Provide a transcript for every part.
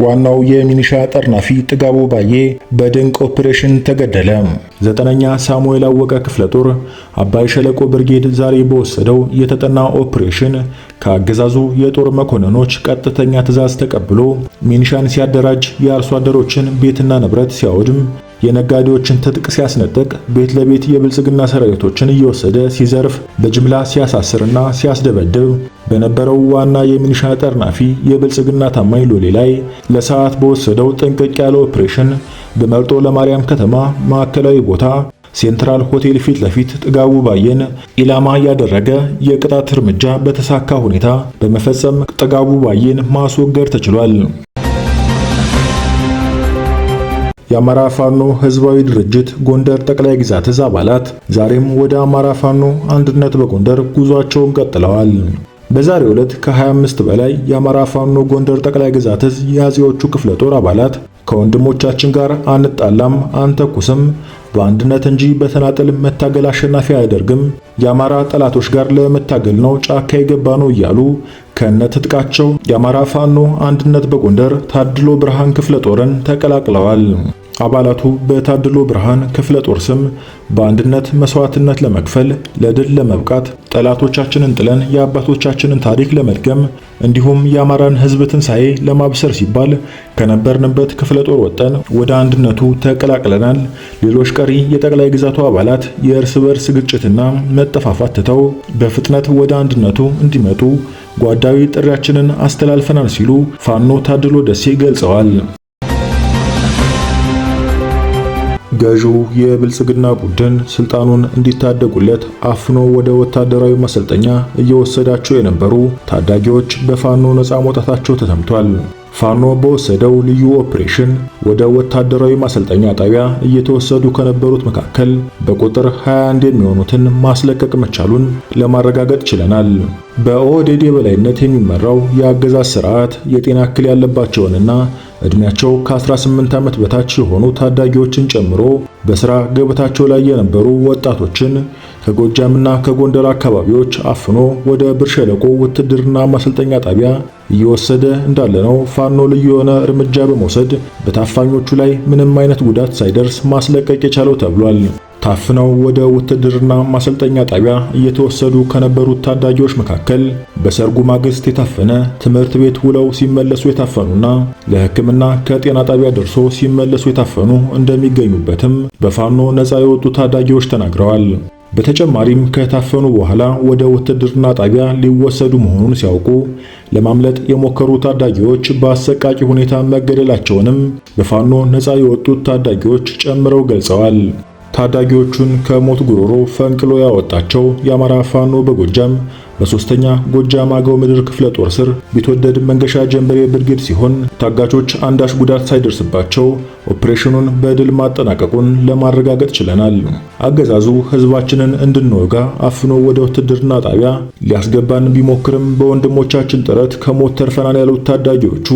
ዋናው የሚኒሻ ጠርናፊ ጥጋቡ ባዬ በድንቅ ኦፕሬሽን ተገደለ። 9ኛ ሳሙኤል አወቀ ክፍለ ጦር አባይ ሸለቆ ብርጌድ ዛሬ በወሰደው የተጠና ኦፕሬሽን ከአገዛዙ የጦር መኮንኖች ቀጥተኛ ትዕዛዝ ተቀብሎ ሚኒሻን ሲያደራጅ፣ የአርሶ አደሮችን ቤትና ንብረት ሲያወድም፣ የነጋዴዎችን ትጥቅ ሲያስነጥቅ፣ ቤት ለቤት የብልጽግና ሰራዊቶችን እየወሰደ ሲዘርፍ፣ በጅምላ ሲያሳስርና ሲያስደበድብ በነበረው ዋና የሚኒሻ ጠርናፊ የብልጽግና ታማኝ ሎሌ ላይ ለሰዓት በወሰደው ጥንቅቅ ያለ ኦፕሬሽን በመርጦ ለማርያም ከተማ ማዕከላዊ ቦታ ሴንትራል ሆቴል ፊት ለፊት ጥጋቡ ባየን ኢላማ ያደረገ የቅጣት እርምጃ በተሳካ ሁኔታ በመፈጸም ጥጋቡ ባየን ማስወገድ ተችሏል። የአማራ ፋኖ ህዝባዊ ድርጅት ጎንደር ጠቅላይ ግዛት እዝ አባላት ዛሬም ወደ አማራ ፋኖ አንድነት በጎንደር ጉዟቸውን ቀጥለዋል። በዛሬው ዕለት ከ25 በላይ የአማራ ፋኖ ጎንደር ጠቅላይ ግዛት እዝ የአጼዎቹ ክፍለ ጦር አባላት ከወንድሞቻችን ጋር አንጣላም፣ አንተኩስም፣ በአንድነት እንጂ በተናጠል መታገል አሸናፊ አያደርግም፣ የአማራ ጠላቶች ጋር ለመታገል ነው ጫካ የገባ ነው እያሉ ከነትጥቃቸው የአማራ ፋኖ አንድነት በጎንደር ታድሎ ብርሃን ክፍለ ጦርን ተቀላቅለዋል። አባላቱ በታድሎ ብርሃን ክፍለ ጦር ስም በአንድነት መስዋዕትነት ለመክፈል ለድል ለመብቃት ጠላቶቻችንን ጥለን የአባቶቻችንን ታሪክ ለመድገም እንዲሁም የአማራን ሕዝብ ትንሣኤ ለማብሰር ሲባል ከነበርንበት ክፍለ ጦር ወጠን ወደ አንድነቱ ተቀላቅለናል። ሌሎች ቀሪ የጠቅላይ ግዛቱ አባላት የእርስ በርስ ግጭትና መጠፋፋት ትተው በፍጥነት ወደ አንድነቱ እንዲመጡ ጓዳዊ ጥሪያችንን አስተላልፈናል ሲሉ ፋኖ ታድሎ ደሴ ገልጸዋል። ገዢው የብልጽግና ቡድን ስልጣኑን እንዲታደጉለት አፍኖ ወደ ወታደራዊ ማሰልጠኛ እየወሰዳቸው የነበሩ ታዳጊዎች በፋኖ ነፃ መውጣታቸው ተሰምቷል። ፋኖ በወሰደው ልዩ ኦፕሬሽን ወደ ወታደራዊ ማሰልጠኛ ጣቢያ እየተወሰዱ ከነበሩት መካከል በቁጥር 21 የሚሆኑትን ማስለቀቅ መቻሉን ለማረጋገጥ ችለናል። በኦህዴድ የበላይነት የሚመራው የአገዛዝ ስርዓት የጤና እክል ያለባቸውንና እድሜያቸው ከ18 ዓመት በታች የሆኑ ታዳጊዎችን ጨምሮ በስራ ገበታቸው ላይ የነበሩ ወጣቶችን ከጎጃምና ከጎንደር አካባቢዎች አፍኖ ወደ ብር ሸለቆ ውትድርና ማሰልጠኛ ጣቢያ እየወሰደ እንዳለ ነው ፋኖ ልዩ የሆነ እርምጃ በመውሰድ በታፋኞቹ ላይ ምንም አይነት ጉዳት ሳይደርስ ማስለቀቅ የቻለው ተብሏል። ታፍነው ወደ ውትድርና ማሰልጠኛ ጣቢያ እየተወሰዱ ከነበሩት ታዳጊዎች መካከል በሰርጉ ማግስት የታፈነ፣ ትምህርት ቤት ውለው ሲመለሱ የታፈኑና ለሕክምና ከጤና ጣቢያ ደርሶ ሲመለሱ የታፈኑ እንደሚገኙበትም በፋኖ ነፃ የወጡ ታዳጊዎች ተናግረዋል። በተጨማሪም ከታፈኑ በኋላ ወደ ውትድርና ጣቢያ ሊወሰዱ መሆኑን ሲያውቁ ለማምለጥ የሞከሩ ታዳጊዎች በአሰቃቂ ሁኔታ መገደላቸውንም በፋኖ ነፃ የወጡት ታዳጊዎች ጨምረው ገልጸዋል። ታዳጊዎቹን ከሞት ጉሮሮ ፈንቅሎ ያወጣቸው የአማራ ፋኖ በጎጃም በሶስተኛ ጎጃም አገው ምድር ክፍለ ጦር ስር ቢትወደድ መንገሻ ጀንበሬ ብርጌድ ሲሆን ታጋቾች አንዳች ጉዳት ሳይደርስባቸው ኦፕሬሽኑን በድል ማጠናቀቁን ለማረጋገጥ ችለናል። አገዛዙ ህዝባችንን እንድንወጋ አፍኖ ወደ ውትድርና ጣቢያ ሊያስገባን ቢሞክርም በወንድሞቻችን ጥረት ከሞት ተርፈናል ያሉት ታዳጊዎቹ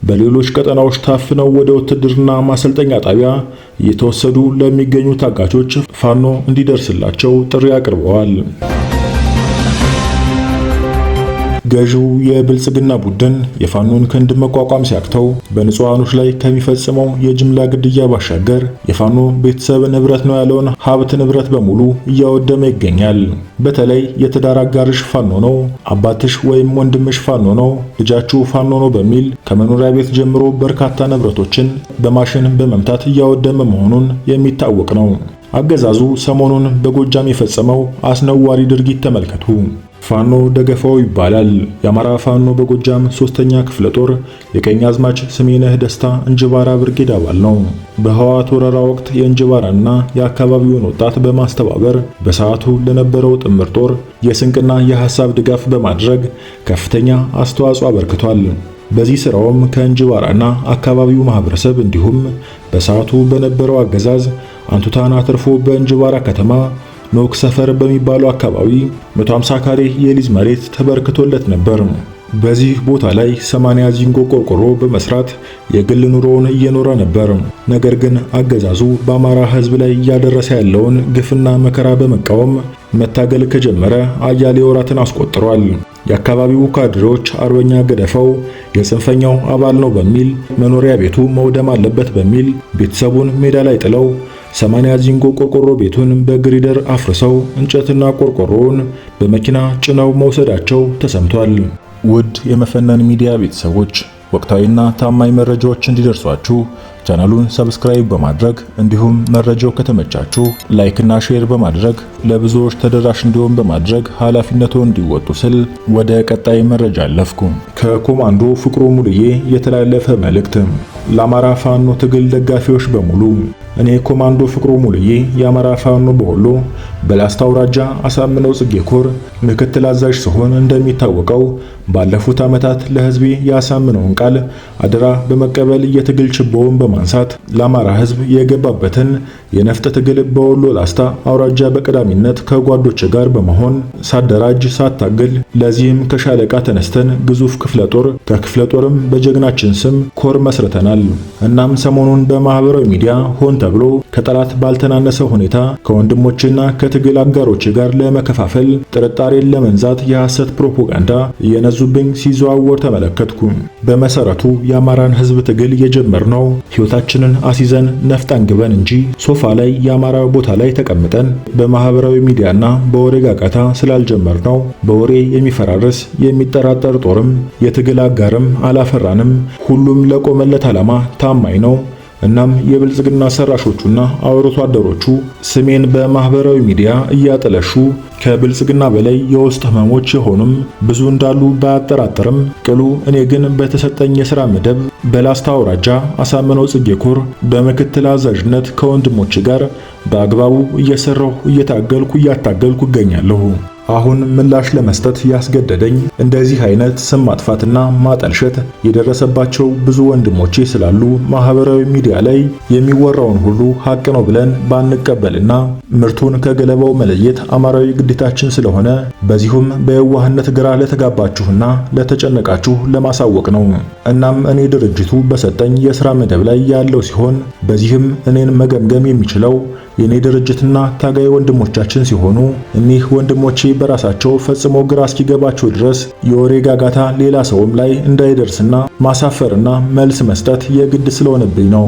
በሌሎች ቀጠናዎች ታፍነው ወደ ውትድርና ማሰልጠኛ ጣቢያ እየተወሰዱ ለሚገኙ ታጋቾች ፋኖ እንዲደርስላቸው ጥሪ አቅርበዋል። ገዢው የብልጽግና ቡድን የፋኖን ክንድ መቋቋም ሲያቅተው በንጹሃኖች ላይ ከሚፈጽመው የጅምላ ግድያ ባሻገር የፋኖ ቤተሰብ ንብረት ነው ያለውን ሀብት ንብረት በሙሉ እያወደመ ይገኛል። በተለይ የትዳር አጋርሽ ፋኖ ነው፣ አባትሽ ወይም ወንድምሽ ፋኖ ነው፣ ልጃችሁ ፋኖ ነው በሚል ከመኖሪያ ቤት ጀምሮ በርካታ ንብረቶችን በማሽን በመምታት እያወደመ መሆኑን የሚታወቅ ነው። አገዛዙ ሰሞኑን በጎጃም የፈጸመው አስነዋሪ ድርጊት ተመልከቱ። ፋኖ ደገፋው ይባላል። የአማራ ፋኖ በጎጃም 3ኛ ክፍለ ጦር የቀኛዝማች ስሜነህ ደስታ እንጅባራ ብርጌድ አባል ነው። በህወሓት ወረራ ወቅት የእንጅባራና የአካባቢውን ወጣት በማስተባበር በሰዓቱ ለነበረው ጥምር ጦር የስንቅና የሐሳብ ድጋፍ በማድረግ ከፍተኛ አስተዋጽኦ አበርክቷል። በዚህ ስራውም ከእንጅባራና አካባቢው ማህበረሰብ እንዲሁም በሰዓቱ በነበረው አገዛዝ አንቱታን አትርፎ በእንጅባራ ከተማ ኖክ ሰፈር በሚባለው አካባቢ 150 ካሬ የሊዝ መሬት ተበርክቶለት ነበር። በዚህ ቦታ ላይ 80 ዚንጎ ቆርቆሮ በመስራት የግል ኑሮውን እየኖረ ነበር። ነገር ግን አገዛዙ በአማራ ሕዝብ ላይ እያደረሰ ያለውን ግፍና መከራ በመቃወም መታገል ከጀመረ አያሌ ወራትን አስቆጥሯል። የአካባቢው ካድሬዎች አርበኛ ገደፋው የጽንፈኛው አባል ነው በሚል መኖሪያ ቤቱ መውደም አለበት በሚል ቤተሰቡን ሜዳ ላይ ጥለው 80 ዚንጎ ቆርቆሮ ቤቱን በግሪደር አፍርሰው እንጨትና ቆርቆሮውን በመኪና ጭነው መውሰዳቸው ተሰምቷል። ውድ የመፈነን ሚዲያ ቤተሰቦች ወቅታዊና ታማኝ መረጃዎች እንዲደርሷችሁ ቻናሉን ሰብስክራይብ በማድረግ እንዲሁም መረጃው ከተመቻችሁ ላይክና ሼር በማድረግ ለብዙዎች ተደራሽ እንዲሆን በማድረግ ኃላፊነቱን እንዲወጡ ስል ወደ ቀጣይ መረጃ አለፍኩ። ከኮማንዶ ፍቅሩ ሙሉዬ የተላለፈ መልእክት። ለአማራ ፋኖ ትግል ደጋፊዎች በሙሉ እኔ ኮማንዶ ፍቅሩ ሙሉዬ የአማራ ፋኖ በወሎ በላስታ አውራጃ አሳምነው ጽጌ ኮር ምክትል አዛዥ ሲሆን እንደሚታወቀው ባለፉት ዓመታት ለህዝቤ ያሳምነውን ቃል አደራ በመቀበል የትግል ችቦውን በማንሳት ለአማራ ህዝብ የገባበትን የነፍጥ ትግል በወሎ ላስታ አውራጃ በቀዳሚነት ከጓዶች ጋር በመሆን ሳደራጅ ሳታግል ለዚህም ከሻለቃ ተነስተን ግዙፍ ክፍለ ጦር ከክፍለ ጦርም በጀግናችን ስም ኮር መስርተናል። እናም ሰሞኑን በማህበራዊ ሚዲያ ሆን ተብሎ ከጠላት ባልተናነሰ ሁኔታ ከወንድሞችና ከትግል አጋሮች ጋር ለመከፋፈል ጥርጣሬን ለመንዛት የሐሰት ፕሮፓጋንዳ እየነዙብኝ ሲዘዋወር ተመለከትኩ። በመሰረቱ የአማራን ህዝብ ትግል የጀመርነው ህይወታችንን አሲዘን ነፍጥ አንግበን እንጂ ሶፋ ላይ የአማራ ቦታ ላይ ተቀምጠን በማህበራዊ ሚዲያና በወሬ ጋጋታ ስላልጀመርነው በወሬ የሚፈራርስ የሚጠራጠር ጦርም የትግል አጋርም አላፈራንም። ሁሉም ለቆመለት ዓላማ ታማኝ ነው። እናም የብልጽግና ሰራሾቹና አውርቶ አደሮቹ ስሜን በማህበራዊ ሚዲያ እያጠለሹ ከብልጽግና በላይ የውስጥ ህመሞች የሆኑም ብዙ እንዳሉ ባያጠራጥርም ቅሉ እኔ ግን በተሰጠኝ የሥራ መደብ በላስታ አውራጃ አሳምነው ጽጌ ኮር በምክትል አዛዥነት ከወንድሞች ጋር በአግባቡ እየሰራሁ እያታገልኩ እገኛለሁ። አሁን ምላሽ ለመስጠት ያስገደደኝ እንደዚህ አይነት ስም ማጥፋትና ማጠልሸት የደረሰባቸው ብዙ ወንድሞቼ ስላሉ ማህበራዊ ሚዲያ ላይ የሚወራውን ሁሉ ሀቅ ነው ብለን ባንቀበልና ምርቱን ከገለባው መለየት አማራዊ ግዴታችን ስለሆነ በዚሁም በየዋህነት ግራ ለተጋባችሁና ለተጨነቃችሁ ለማሳወቅ ነው። እናም እኔ ድርጅቱ በሰጠኝ የሥራ መደብ ላይ ያለው ሲሆን በዚህም እኔን መገምገም የሚችለው የኔ ድርጅትና ታጋይ ወንድሞቻችን ሲሆኑ እኒህ ወንድሞቼ በራሳቸው ፈጽሞ ግራ እስኪገባቸው ድረስ የወሬ ጋጋታ ሌላ ሰውም ላይ እንዳይደርስና ማሳፈርና መልስ መስጠት የግድ ስለሆነብኝ ነው።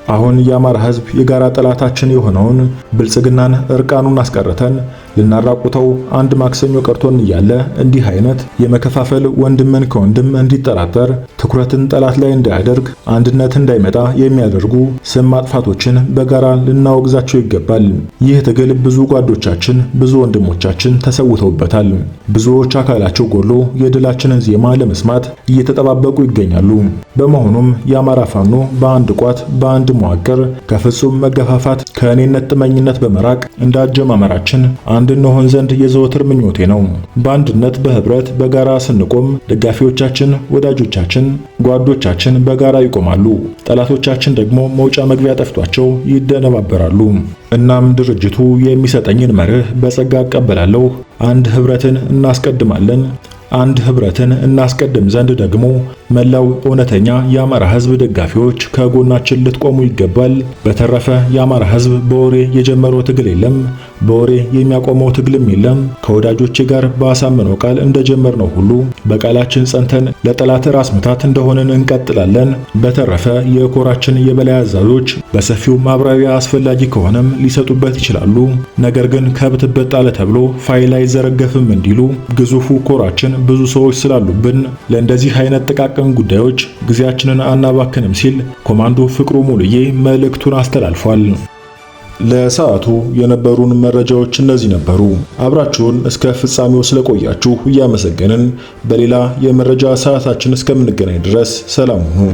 አሁን የአማራ ህዝብ የጋራ ጠላታችን የሆነውን ብልጽግናን እርቃኑን አስቀርተን ልናራቁተው አንድ ማክሰኞ ቀርቶን እያለ እንዲህ አይነት የመከፋፈል ወንድምን ከወንድም እንዲጠራጠር ትኩረትን ጠላት ላይ እንዳያደርግ አንድነት እንዳይመጣ የሚያደርጉ ስም ማጥፋቶችን በጋራ ልናወግዛቸው ይገባል። ይህ ትግል ብዙ ጓዶቻችን ብዙ ወንድሞቻችን ተሰውተውበታል። ብዙዎች አካላቸው ጎሎ የድላችንን ዜማ ለመስማት እየተጠባበቁ ይገኛሉ። በመሆኑም የአማራ ፋኖ በአንድ ቋት በአንድ መዋቅር ከፍጹም መገፋፋት ከእኔነት ጥመኝነት በመራቅ እንዳጀማመራችን አንድ እንሆን ዘንድ የዘወትር ምኞቴ ነው። በአንድነት በህብረት በጋራ ስንቆም ደጋፊዎቻችን፣ ወዳጆቻችን፣ ጓዶቻችን በጋራ ይቆማሉ። ጠላቶቻችን ደግሞ መውጫ መግቢያ ጠፍቷቸው ይደነባበራሉ። እናም ድርጅቱ የሚሰጠኝን መርህ በጸጋ እቀበላለሁ። አንድ ህብረትን እናስቀድማለን። አንድ ህብረትን እናስቀድም ዘንድ ደግሞ መላው እውነተኛ የአማራ ህዝብ ደጋፊዎች ከጎናችን ልትቆሙ ይገባል። በተረፈ የአማራ ህዝብ በወሬ የጀመረው ትግል የለም፣ በወሬ የሚያቆመው ትግልም የለም። ከወዳጆቼ ጋር ባሳመነው ቃል እንደጀመርነው ሁሉ በቃላችን ጸንተን ለጠላት ራስ ምታት እንደሆነን እንቀጥላለን። በተረፈ የኮራችን የበላይ አዛዦች በሰፊው ማብራሪያ አስፈላጊ ከሆነም ሊሰጡበት ይችላሉ። ነገር ግን ከብት በጣለ ተብሎ ፋይል አይዘረገፍም እንዲሉ ግዙፉ ኮራችን ብዙ ሰዎች ስላሉብን ለእንደዚህ አይነት ጥቃቅን ጉዳዮች ጊዜያችንን አናባክንም ሲል ኮማንዶ ፍቅሩ ሙሉዬ መልእክቱን አስተላልፏል። ለሰዓቱ የነበሩን መረጃዎች እነዚህ ነበሩ። አብራችሁን እስከ ፍጻሜው ስለቆያችሁ እያመሰገንን በሌላ የመረጃ ሰዓታችን እስከምንገናኝ ድረስ ሰላም ሁኑ።